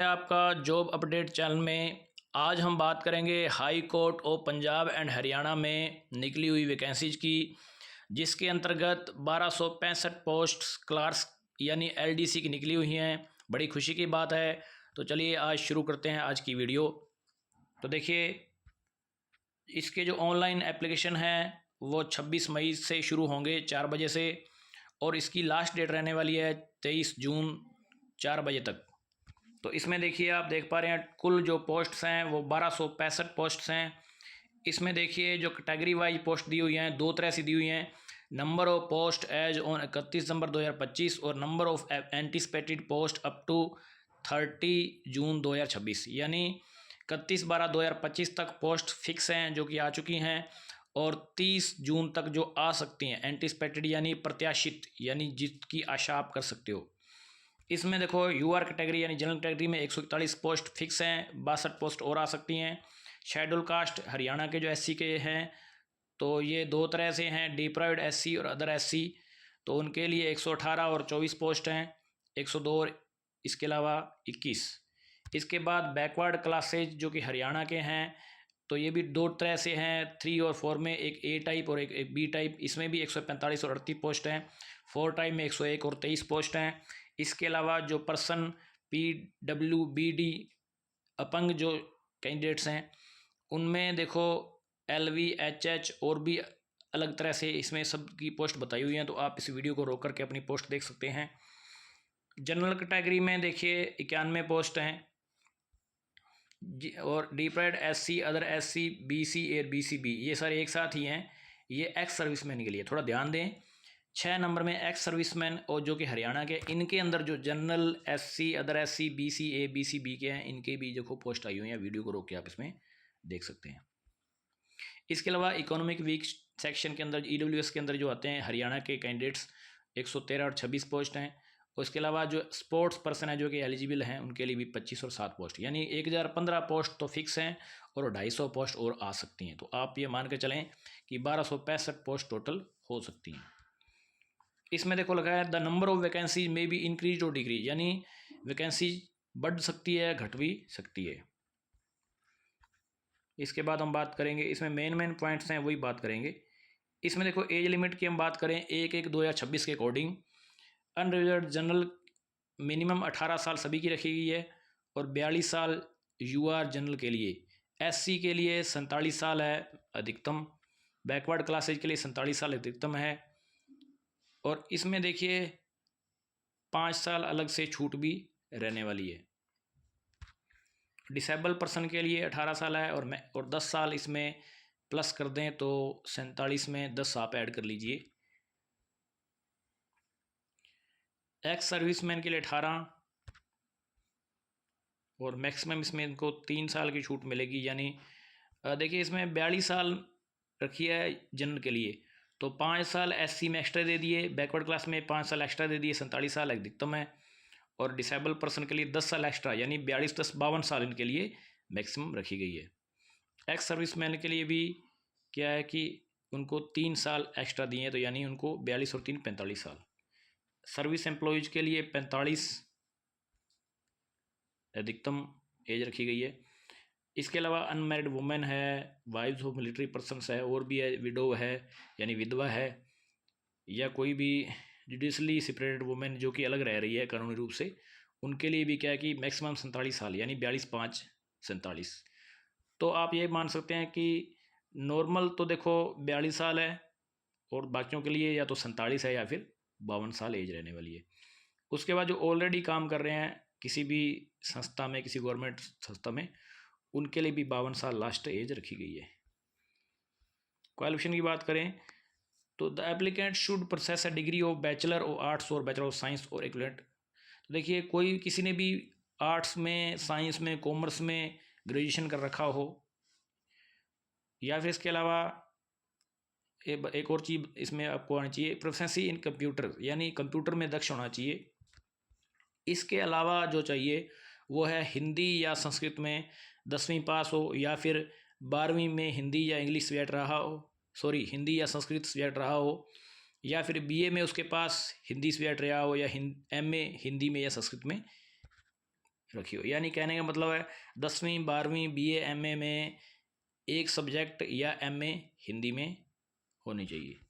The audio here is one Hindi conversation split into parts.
आपका जॉब अपडेट चैनल में आज हम बात करेंगे high court of Punjab and Haryana में निकली हुई वैकेंसीज की, जिसके अंतर्गत 1265 पोस्ट्स क्लार्क्स यानी एलडीसी की निकली हुई हैं। बड़ी खुशी की बात है। तो चलिए आज शुरू करते हैं आज की वीडियो। तो देखिए, इसके जो ऑनलाइन एप्लीकेशन हैं वो 26 मई से शुरू होंगे 4 बजे से, और इसकी लास्ट डेट रहने वाली है 23 जून 4 बजे तक। तो इसमें देखिए, आप देख पा रहे हैं कुल जो पोस्ट्स हैं वो 1265 पोस्ट्स हैं। इसमें देखिए जो कैटेगरी वाइज पोस्ट दी हुई हैं दो तरह से दी हुई हैं, number of post as on 31 December 2025 और number of anticipated post up to 30 June 2026, यानी 31/12/2025 तक पोस्ट फिक्स हैं जो कि आ चुकी हैं, और 30 जून तक जो आ सकती हैं एंटिसिपेटेड यानी प्रत्याशित, यानी जिसकी आशा आप कर सकते हो। इसमें देखो यूआर कैटेगरी यानी जनरल कैटेगरी में 141 पोस्ट फिक्स हैं, 62 पोस्ट और आ सकती हैं। शेड्यूल कास्ट हरियाणा के जो एससी के हैं तो ये दो तरह से हैं, डिप्राइव्ड एससी और अदर एससी। तो उनके लिए 118 और 24 पोस्ट हैं, 102 और इसके अलावा 21। इसके बाद बैकवर्ड क्लासेज जो कि हरियाणा के हैं तो ये भी दो तरह से हैं, 3 और 4 में, एक ए टाइप और एक बी टाइप। इसमें भी 145 और 38 पोस्ट हैं। 4 टाइप में 101 और 23 पोस्ट हैं। इसके अलावा जो पर्सन PWBD अपंग जो कैंडिडेट्स हैं उनमें देखो LV HH और भी अलग तरह से इसमें सबकी पोस्ट बताई हुई हैं, तो आप इस वीडियो को रोक करके अपनी पोस्ट देख सकते हैं। जनरल कैटेगरी में देखिए 91 पोस्ट हैं, और deprived SC other SC BC और BCB ये सारे एक साथ ही हैं। ये एक्स सर्विसमैन के लिए थोड़ा ध्यान दें। 6 नंबर में एक्स सर्विसमैन और जो कि हरियाणा के, इनके अंदर जो general SC other SC BCA BCB के हैं इनके भी देखो पोस्ट आई हुई हैं, वीडियो को रोक के आप इसमें देख सकते हैं। इसके अलावा इकोनॉमिक वीक सेक्शन के अंदर EWS के अंदर जो आते हैं हरियाणा के कैंडिडेट्स 113 और 26 पोस्ट हैं। और इसके अलावा जो स्पोर्ट्स पर्सन है जो कि एलिजिबल हैं उनके लिए भी 25 और 7 पोस्ट, यानी 1015 पोस्ट तो फिक्स हैं और 250 पोस्ट और आ सकती हैं। तो आप ये मान के चलें कि 1265 पोस्ट टोटल हो सकती हैं। इसमें देखो लगा है द नंबर ऑफ वैकेंसी में भी इंक्रीज और डिक्रीज, यानी वैकेंसी बढ़ सकती है घट भी सकती है। इसके बाद हम बात करेंगे, इसमें मेन पॉइंट्स हैं वही बात करेंगे। इसमें देखो एज लिमिट की हम बात करें 1/1/2026 के अकॉर्डिंग, अनरिजर्व जनरल मिनिमम 18 साल सभी की रखी गई है, और 42 साल UR जनरल के लिए। SC के लिए 47 साल है अधिकतम, बैकवर्ड क्लासेज के लिए 47 साल अधिकतम है। और इसमें देखिए 5 साल अलग से छूट भी रहने वाली है। डिसेबल पर्सन के लिए 18 साल है, और 10 साल इसमें प्लस कर दें तो 47 में 10 आप ऐड कर लीजिए। एक्स सर्विसमैन के लिए 18, और मैक्सिमम इसमें इनको 3 साल की छूट मिलेगी, यानी देखिए इसमें 42 साल रखी है जनरल के लिए, तो 5 साल SC में एक्स्ट्रा दे दिए, बैकवर्ड क्लास में 5 साल एक्स्ट्रा दे दिए, 47 साल अधिकतम है। और डिसेबल पर्सन के लिए 10 साल एक्स्ट्रा, यानी 42 + 52 साल इनके लिए मैक्सिमम रखी गई है। एक्स सर्विसमैन के लिए भी क्या है कि उनको 3 साल एक्स्ट्रा दिए हैं, तो यानी उनको 42 और 3 45 साल। सर्विस एम्प्लॉयज़ के लिए 45 अधिकतम एज रखी गई है। इसके अलावा अनमैरिड वुमेन है, वाइव्स ऑफ मिलिट्री पर्सनस है, और भी है, विडो है यानी विधवा है, या कोई भी जुडिशली सेपरेटेड वुमेन जो कि अलग रह रही है कानूनी रूप से, उनके लिए भी क्या है कि मैक्सिमम 47 साल, यानी 42/5 47। तो आप ये मान सकते हैं कि नॉर्मल तो देखो 42 साल है, और बाकियों के लिए या तो 47 है या फिर 52 साल एज रहने वाली है। उसके बाद जो ऑलरेडी काम कर रहे हैं किसी भी संस्था में, किसी गवर्नमेंट संस्था में, उनके लिए भी 52 साल लास्ट एज रखी गई है। क्वालिफिकेशन की बात करें तो the applicant should process a degree of bachelor of arts और बैचलर ऑफ साइंस और इक्विवेलेंट। तो देखिए कोई किसी ने भी आर्ट्स में, साइंस में, कॉमर्स में ग्रेजुएशन कर रखा हो, या फिर इसके अलावा एक और चीज़ इसमें आपको आनी चाहिए, प्रोफेशनसी इन कंप्यूटर, यानी कंप्यूटर में दक्ष होना चाहिए। इसके अलावा जो चाहिए वो है हिंदी या संस्कृत में 10वीं पास हो, या फिर 12वीं में हिंदी या इंग्लिश सब्जेक्ट रहा हो, हिंदी या संस्कृत सब्जेक्ट रहा हो, या फिर BA में उसके पास हिंदी सब्जेक्ट रहा हो, या MA हिंदी में या संस्कृत में रखी हो। यानी कहने का मतलब है 10वीं 12वीं BA MA में एक सब्जेक्ट या MA हिंदी में होनी चाहिए।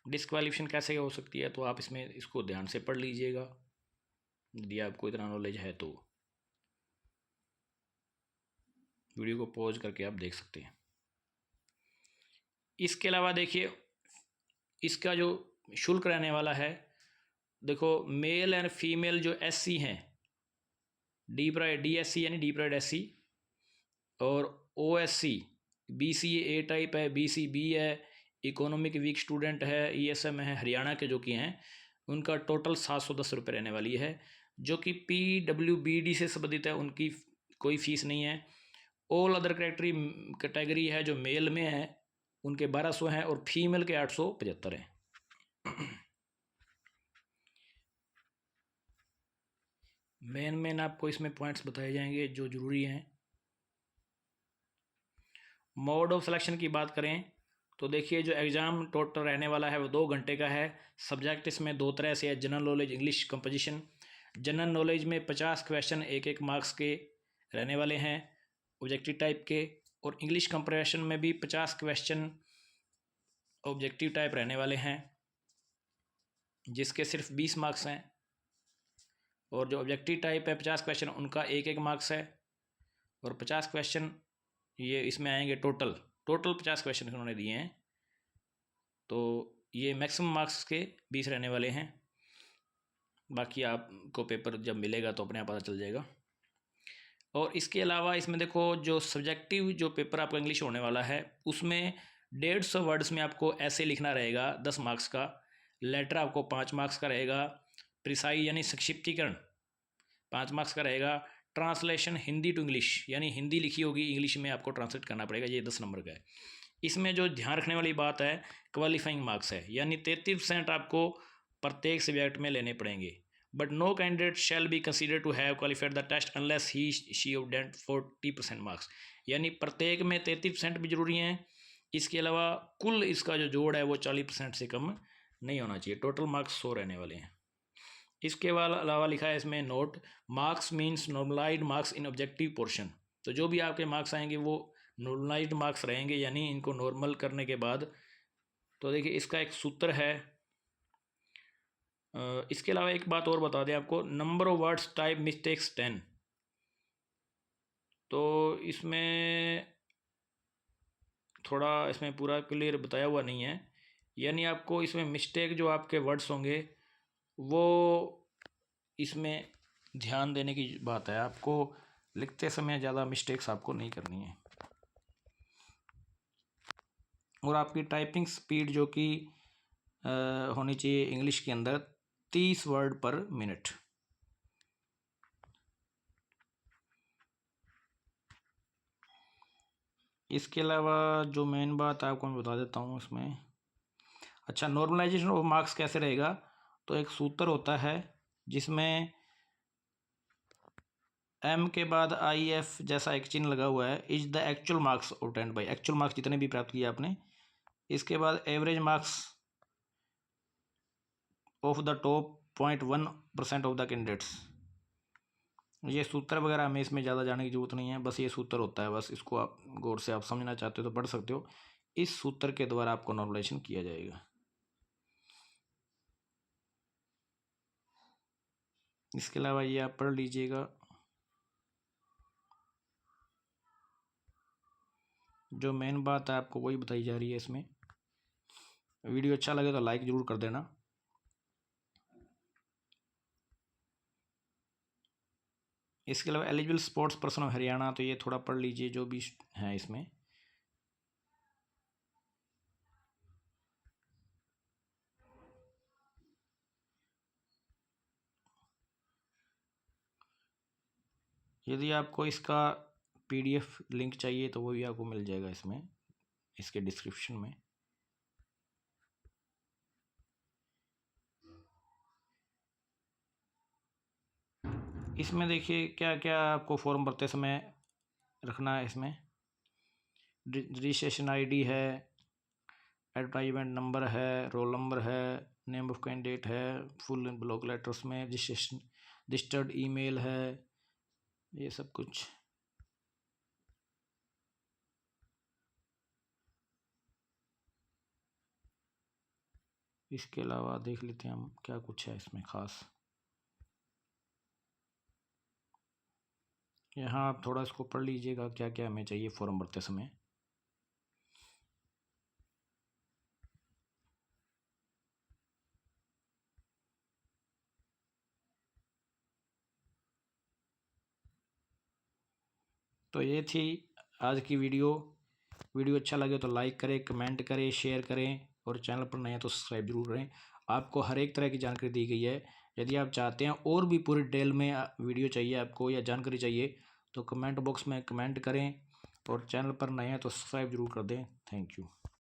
डिस्क्वालिफिकेशन कैसे हो सकती है, तो आप इसमें इसको ध्यान से पढ़ लीजिएगा यदि आपको इतना नॉलेज है तो। वीडियो को पॉज करके आप देख सकते हैं। इसके अलावा देखिए इसका जो शुल्क रहने वाला है, देखो मेल एंड फीमेल जो SC हैं, DSC यानी डी प्राइड SC और OSC, BC A टाइप है, BC B है, इकोनॉमिक वीक स्टूडेंट है, ESM है, हरियाणा के जो कि हैं उनका टोटल 710 रुपये रहने वाली है। जो कि PWBD से संबंधित है उनकी कोई फीस नहीं है। ऑल अदर कैटेगरी है जो मेल में है उनके 1200 हैं और फीमेल के 875 हैं। मेन आपको इसमें पॉइंट्स बताए जाएंगे जो ज़रूरी हैं। मोड ऑफ सिलेक्शन की बात करें तो देखिए जो एग्ज़ाम टोटल रहने वाला है वो 2 घंटे का है। सब्जेक्ट इसमें 2 तरह से है, general knowledge, English composition. General knowledge में 50 क्वेश्चन 1-1 मार्क्स के रहने वाले हैं ऑब्जेक्टिव टाइप के, और इंग्लिश कंप्रेशन में भी 50 क्वेश्चन ऑब्जेक्टिव टाइप रहने वाले हैं जिसके सिर्फ 20 मार्क्स हैं। और जो ऑब्जेक्टिव टाइप है 50 क्वेश्चन उनका 1-1 मार्क्स है, और 50 क्वेश्चन ये इसमें आएंगे टोटल 50 क्वेश्चन उन्होंने दिए हैं, तो ये मैक्सिमम मार्क्स के 20 रहने वाले हैं। बाकी आपको पेपर जब मिलेगा तो अपने आप पता चल जाएगा। और इसके अलावा इसमें देखो जो सब्जेक्टिव जो पेपर आपका इंग्लिश होने वाला है उसमें 150 वर्ड्स में आपको ऐसे लिखना रहेगा 10 मार्क्स का। लेटर आपको 5 मार्क्स का रहेगा। प्रिसाई यानी संक्षिप्तीकरण 5 मार्क्स का रहेगा। ट्रांसलेशन हिंदी टू इंग्लिश यानी हिंदी लिखी होगी इंग्लिश में आपको ट्रांसलेट करना पड़ेगा, ये 10 नंबर का है। इसमें जो ध्यान रखने वाली बात है क्वालिफाइंग मार्क्स है, यानी 33% आपको प्रत्येक सब्जेक्ट में लेने पड़ेंगे। But no candidate shall be consider to have qualified the test unless he she obtained 40% marks, यानी प्रत्येक में 33% भी जरूरी हैं। इसके अलावा कुल इसका जो जोड़ है वो 40% से कम नहीं होना चाहिए। टोटल मार्क्स 100 रहने वाले हैं। इसके अलावा लिखा है इसमें note, marks means normalised marks in objective portion. तो जो भी आपके मार्क्स आएंगे वो नॉर्मलाइज्ड मार्क्स रहेंगे, यानी इनको नॉर्मल करने के बाद। तो देखिए इसका एक सूत्र है। इसके अलावा एक बात और बता दें आपको, number of words type mistakes 10। तो इसमें थोड़ा इसमें पूरा क्लियर बताया हुआ नहीं है, यानी आपको इसमें मिस्टेक जो आपके वर्ड्स होंगे वो इसमें ध्यान देने की बात है। आपको लिखते समय ज़्यादा मिस्टेक्स आपको नहीं करनी है। और आपकी टाइपिंग स्पीड जो कि होनी चाहिए इंग्लिश के अंदर 30 वर्ड पर मिनट। इसके अलावा जो मेन बात आपको मैं बता देता हूँ इसमें। अच्छा, नॉर्मलाइजेशन ऑफ मार्क्स कैसे रहेगा, तो एक सूत्र होता है जिसमें M के बाद IF जैसा एक चिन्ह लगा हुआ है, is the actual marks obtained by, actual marks जितने भी प्राप्त किए आपने। इसके बाद average marks of the top 0.1% of the candidates. ये सूत्र वगैरह हमें इसमें ज़्यादा जाने की जरूरत नहीं है, बस ये सूत्र होता है, बस इसको आप गौर से आप समझना चाहते हो तो पढ़ सकते हो। इस सूत्र के द्वारा आपको नॉर्मलाइजेशन किया जाएगा। इसके अलावा ये आप पढ़ लीजिएगा। जो मेन बात है आपको वही बताई जा रही है इसमें। वीडियो अच्छा लगे तो लाइक ज़रूर कर देना। इसके अलावा eligible sports person of Haryana, तो ये थोड़ा पढ़ लीजिए जो भी है इसमें। यदि आपको इसका PDF लिंक चाहिए तो वो भी आपको मिल जाएगा इसमें, इसके डिस्क्रिप्शन में। इसमें देखिए क्या क्या आपको फॉर्म भरते समय रखना है। इसमें रजिस्ट्रेशन ID है, एडवर्टाइजमेंट नंबर है, रोल नंबर है, नेम ऑफ कैंडिडेट है, फुल ब्लॉक लेटर्स में रजिस्ट्रेशन, रजिस्टर्ड ईमेल है, ये सब कुछ। इसके अलावा देख लेते हैं हम क्या कुछ है इसमें ख़ास। यहाँ आप थोड़ा इसको पढ़ लीजिएगा क्या क्या हमें चाहिए फॉर्म भरते समय। तो ये थी आज की वीडियो। वीडियो अच्छा लगे तो लाइक करें, कमेंट करें, शेयर करें और चैनल पर नए हैं तो सब्सक्राइब जरूर करें। आपको हर एक तरह की जानकारी दी गई है। यदि आप चाहते हैं और भी पूरी डिटेल में वीडियो चाहिए आपको या जानकारी चाहिए तो कमेंट बॉक्स में कमेंट करें और चैनल पर नए हैं तो सब्सक्राइब जरूर कर दें। Thank you.